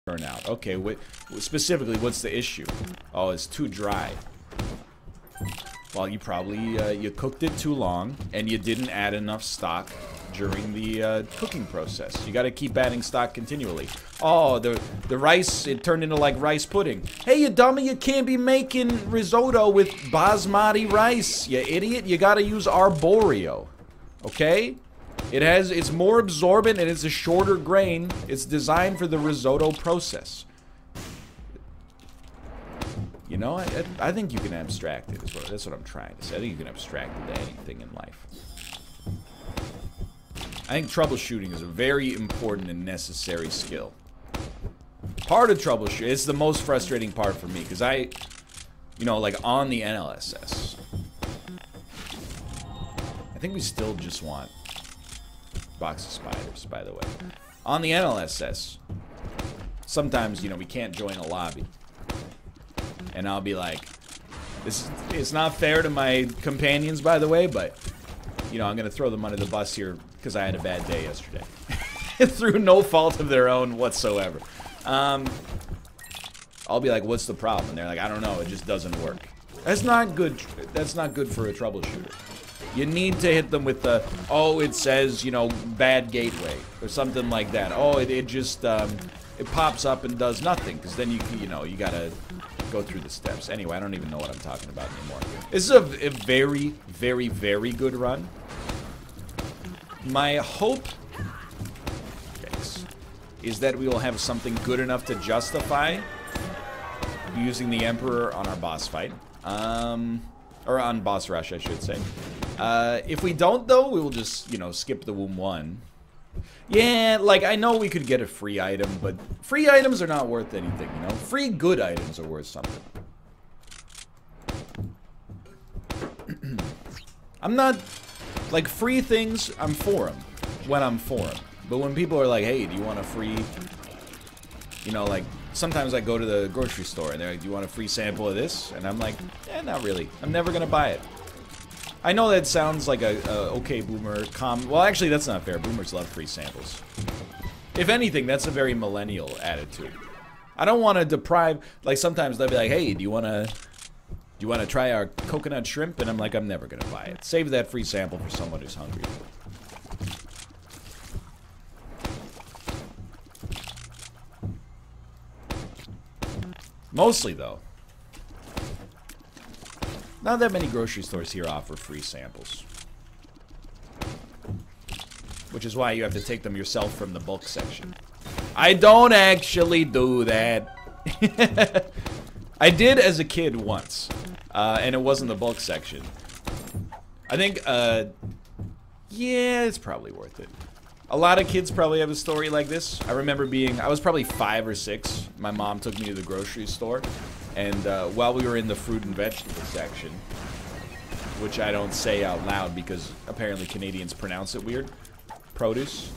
burn out. Okay, specifically, what's the issue? Oh, it's too dry. Well, you probably, you cooked it too long, and you didn't add enough stock during the cooking process. You gotta keep adding stock continually. Oh, the rice, it turned into like rice pudding. Hey, you dummy, you can't be making risotto with basmati rice, you idiot. You gotta use arborio, okay? It's more absorbent and it's a shorter grain. It's designed for the risotto process. You know, I think you can abstract it. That's what I'm trying to say. I think you can abstract it to anything in life. I think troubleshooting is a very important and necessary skill. Part of troubleshooting, it's the most frustrating part for me, because you know, like on the NLSS, I think we still just want box of spiders, by the way. On the NLSS, sometimes, you know, we can't join a lobby. And I'll be like, it's not fair to my companions, by the way, but, you know, I'm going to throw them under the bus here because I had a bad day yesterday. Through no fault of their own whatsoever. I'll be like, what's the problem? And they're like, I don't know, it just doesn't work. That's not good. That's not good for a troubleshooter. You need to hit them with the, oh, it says, you know, bad gateway or something like that. Oh, it just, it pops up and does nothing, because then you know, you gotta go through the steps. Anyway, I don't even know what I'm talking about anymore. This is a very, very, very good run. My hope is that we will have something good enough to justify using the Emperor on our boss fight. Or on boss rush, I should say. If we don't, though, we will just, you know, skip the Womb 1. Yeah, like, I know we could get a free item, but free items are not worth anything, you know? Free good items are worth something. I'm not, like, free things, I'm for them when I'm for them. But when people are like, hey, do you want a free, you know, like, sometimes I go to the grocery store and they're like, do you want a free sample of this? And I'm like, eh, not really. I'm never gonna buy it. I know that sounds like a okay boomer well, actually, that's not fair. Boomers love free samples. If anything, that's a very millennial attitude. I don't want to deprive, like, sometimes they'll be like, hey, do you want to try our coconut shrimp? And I'm like, I'm never gonna buy it. Save that free sample for someone who's hungry. Mostly, though, not that many grocery stores here offer free samples. Which is why you have to take them yourself from the bulk section. I don't actually do that. I did as a kid once, and it wasn't the bulk section. I think, yeah, it's probably worth it. A lot of kids probably have a story like this. I remember I was probably 5 or 6. My mom took me to the grocery store. And while we were in the fruit and vegetable section, which I don't say out loud because apparently Canadians pronounce it weird, produce.